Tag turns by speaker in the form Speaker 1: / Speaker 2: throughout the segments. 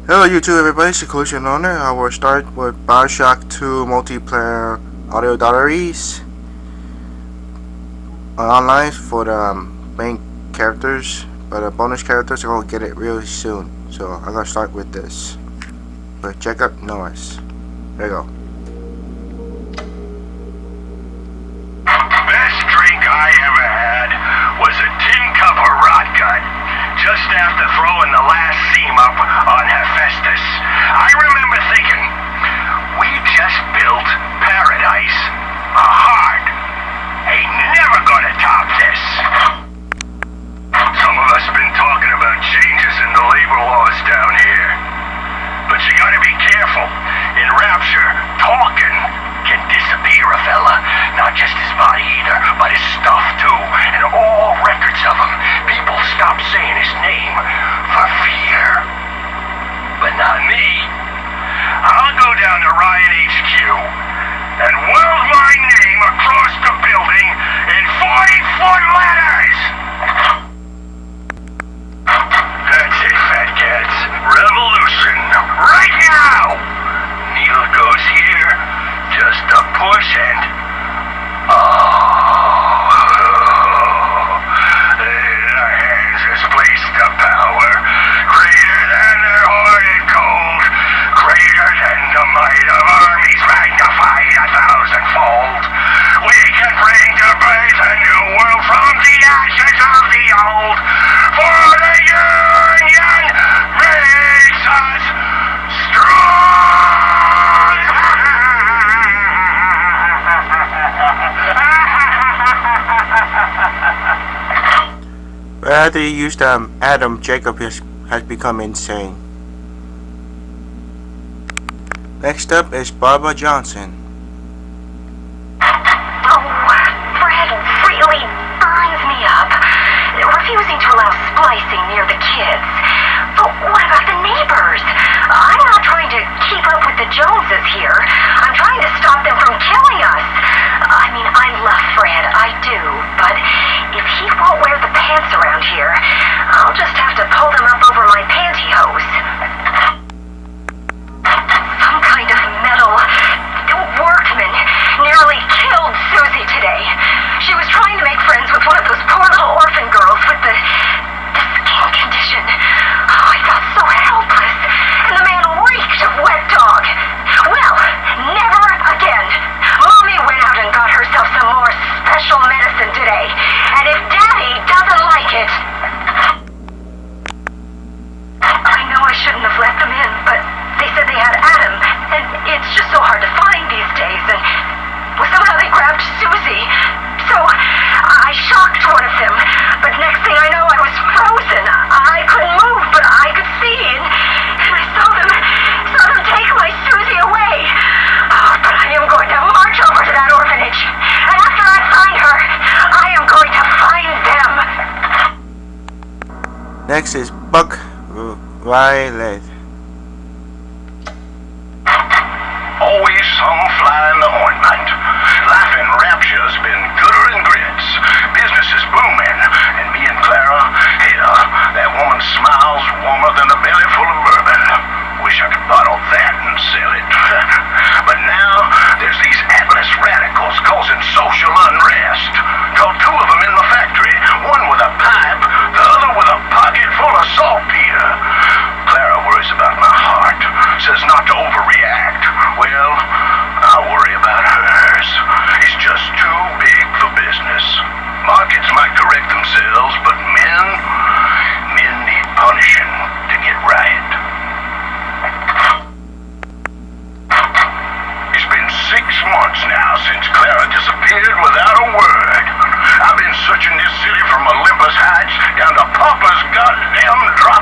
Speaker 1: Hello YouTube everybody, it's the Collision Owner. I will start with Bioshock 2 multiplayer audio diaries online for the main characters, but the bonus characters I'm gonna get it really soon. So I'm gonna start with this. But check out noise. There you go.
Speaker 2: Best drink I ever had was a tin cup of rot gut just after throwing the last seam up on Hephaestus. I remember thinking, we just built paradise. Hard. Ain't never gonna top this. Some of us been talking about changes in the labor laws down here. But you gotta be careful. In Rapture, talking can disappear a fella. Not just his body either, but his stuff too. And all records of him. People stop saying his name for fear. But not me. I'll go down to Riot HQ and weld my name across the building in 40-foot letters! That's it, fat cats. Revolution. Right now! Needle goes here. Just a push and... their hands displaced the power. Greater than their heart and cold. Greater than the might of armies magnified 1,000-fold. We can bring to birth a new world from the ashes of the old. For the union makes us strong.
Speaker 1: After you used Adam, Jacob has become insane. Next up is Barbara Johnson.
Speaker 3: Fred really burns me up. Refusing to allow splicing near the kids. But what about the neighbors? I'm not trying to keep up with the Joneses here. I'm trying to stop them from killing us. I mean, I love Fred, I do. But if he won't wear the pants around here, I'll just have to pull them up over my pantyhose. Some kind of metal workman nearly killed Susie today. She was trying to make friends with one of those poor little orphan girls with the skin condition. Oh, I felt so helpless. And the man reeked of wet dog. Well, never again. Mommy went out and got herself some more special medicine today. And if Daddy doesn't like it... I know I shouldn't have let them in, but they said they had Adam. And it's just so hard to find these days. And well, somehow they grabbed Susie. So I shocked one of them. But next thing I know, I was frozen. I couldn't move, but I could see. And I saw them take my Susie away. Oh, but I am going to march over to that orphanage. And after I find her, I am going to find them.
Speaker 1: Next is Buck Riley.
Speaker 2: Always some fly in the ointment. Life in Rapture's been gooder than grits. Business is booming, and me and Clara, hell, that woman smiles warmer than a belly full of bourbon. Wish I could bottle that and sell it. But now, there's these Atlas radicals causing social unrest. Caught two of them in the factory, one with a pipe, the other with a pocket full of saltpeter. Clara worries about my heart, says not to overreact. Well, I worry about hers. It's just too big for business. Markets might correct themselves, but men need punishing to get right. It's been 6 months now since Clara disappeared without a word. I've been searching this city from Olympus Heights down to Papa's goddamn drop.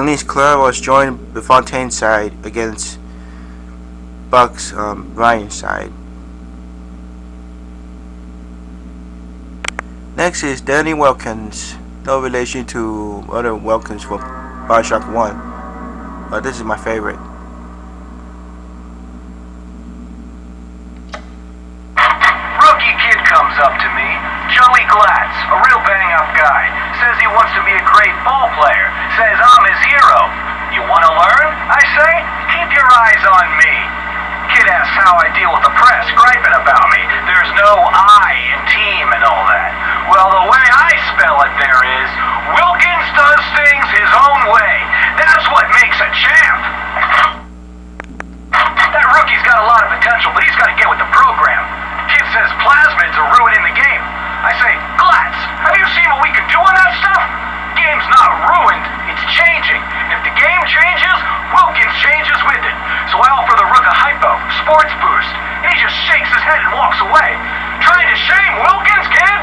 Speaker 1: means Clara was joined the Fontaine side against Buck's Ryan side. Next is Danny Wilkins. No relation to other Wilkins from Bioshock 1, but this is my favorite.
Speaker 2: Rookie kid comes up to me, Joey Glatz, a real bang-up guy. Says he wants to be a great ball player. Says I'm his hero. You want to learn? I say, keep your eyes on me. Kid asks how I deal with the press griping about me. There's no I in team and all that. Well, the way I spell it there is, Wilkins does things his own way. That's what makes a champ. That rookie's got a lot of potential, but he's got to get with the program. Kid says plasmids are ruining the game. I say, Glatz, have you seen what we can do on that stuff? Game's not ruined, it's changing. And if the game changes, Wilkins changes with it. So I offer the rook a hypo, sports boost, and he just shakes his head and walks away. Trying to shame Wilkins, kid?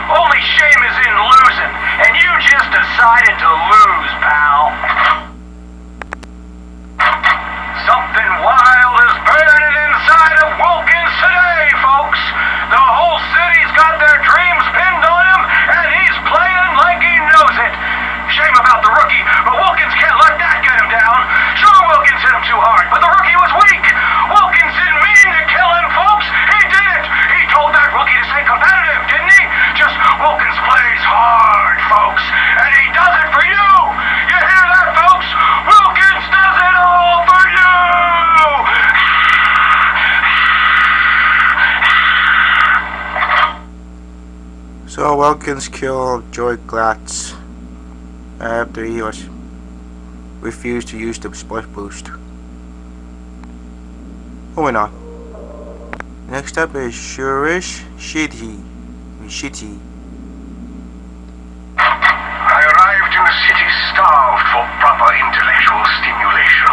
Speaker 2: Only shame is in losing, and you just decided to lose, pal. Something wild is burning inside of Wilkins today, folks. The whole city's got their dreams pinned on him, and he's playing like he knows it. Shame about the rookie, but Wilkins can't let that get him down. Sure, Wilkins hit him too hard, but the rookie was weak. Wilkins didn't mean to kill him, folks. He did it. He told that rookie to stay competitive, didn't he? Just Wilkins plays hard, folks, and he does it for you. You hear that, folks? Wilkins does it all for you.
Speaker 1: So Wilkins killed Joey Glatz after he was refused to use the sports boost. Moving on. Next up is Shurish Shitty.
Speaker 2: I arrived in the city starved for proper intellectual stimulation.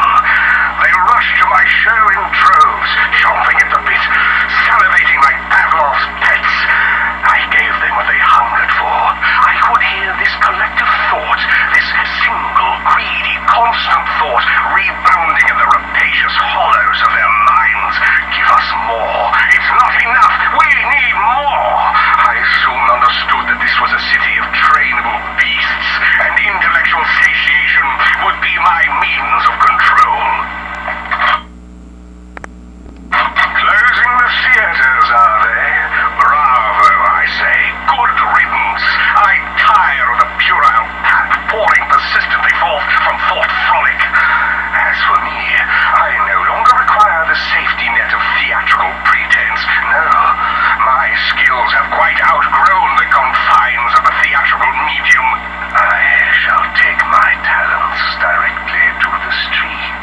Speaker 2: They rushed to my show in droves, chomping at the bit, salivating like Pavlov's pets. I gave them what they hungered for. I could hear this collective thought, this single, greedy, constant thought, rebounding in the rapacious hollows of their minds. Give us more. It's not enough. We need more. I soon understood that this was a city of trainable beasts, and intellectual satiation would be my means of control. Closing the theaters, are they? Bravo, I say. Good riddance. I tire of the puerile pap pouring persistently forth from Fort Frolic. As for me, I no longer require the safety net of theatrical pretense. No, my skills have quite outgrown the confines of the theatrical medium. I shall take my talents directly to the street.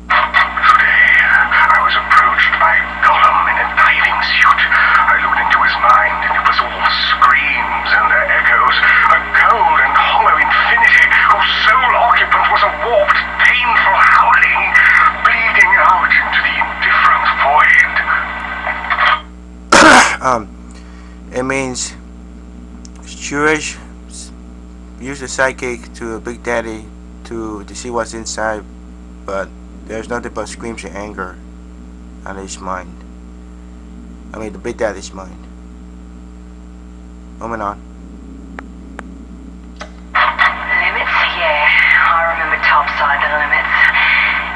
Speaker 2: Today, I was approached by Gollum in a diving suit. I looked into his mind, and it was all screams and their echoes. A cold and hollow infinity whose sole occupant was a warped, painful howling, bleeding out into the indifferent void.
Speaker 1: It means Shurish used a psychic to a Big Daddy to see what's inside, but there's nothing but screams and anger on his mind. I mean, the Big Daddy's mind. Moving on.
Speaker 3: Limits? Yeah, I remember topside the limits.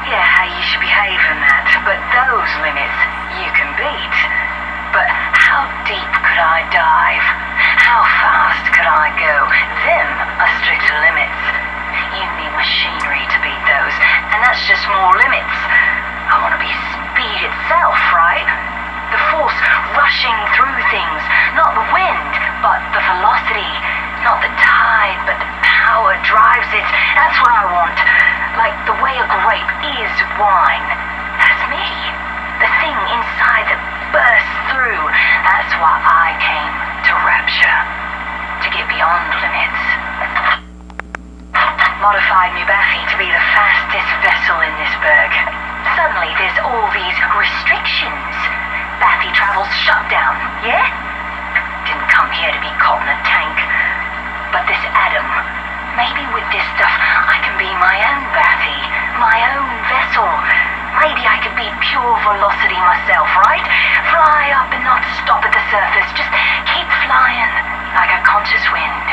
Speaker 3: Yeah, how you should behave in that. But those limits you can beat. But how deep could I dive? How fast could I go? Them are stricter limits. You need machinery to beat those, and that's just more limits. I want to be speed itself, right? The force rushing through things, not the wind, but the velocity. Not the tide, but the power drives it. That's what I want. Like the way a grape is wine. That's me. The thing inside that bursts through. That's why I came to Rapture. To get beyond limits. Modified Nubathi to be the fastest vessel in this berg. Suddenly there's all these restrictions. Bathy travel's shut down, yeah? Didn't come here to be caught in a tank. But this atom, Maybe with this stuff I can be my own Bathy, my own vessel. Maybe I could be pure velocity myself, right? Fly up and not stop at the surface. Just keep flying like a conscious wind.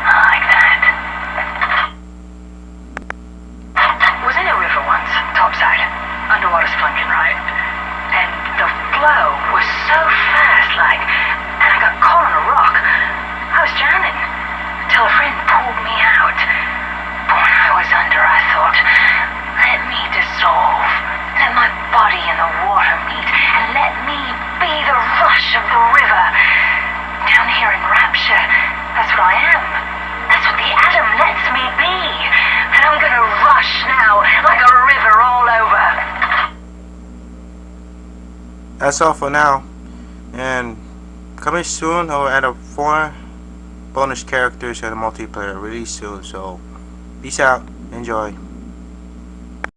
Speaker 3: Like that. Was in a river once, topside. Underwater splunking, right? And the flow was so fast, like, and I got caught on a rock. I was drowning. Till a friend pulled me out. But when I was under, I thought, let me dissolve. Let my body and the water meet, and let me be the rush of the river. Down here in Rapture, that's what I am. That's what the atom lets me be. And I'm gonna rush now, like a river all over.
Speaker 1: That's all for now. And coming soon, I'll add up 4 bonus characters and a multiplayer release soon. So, peace out. Enjoy.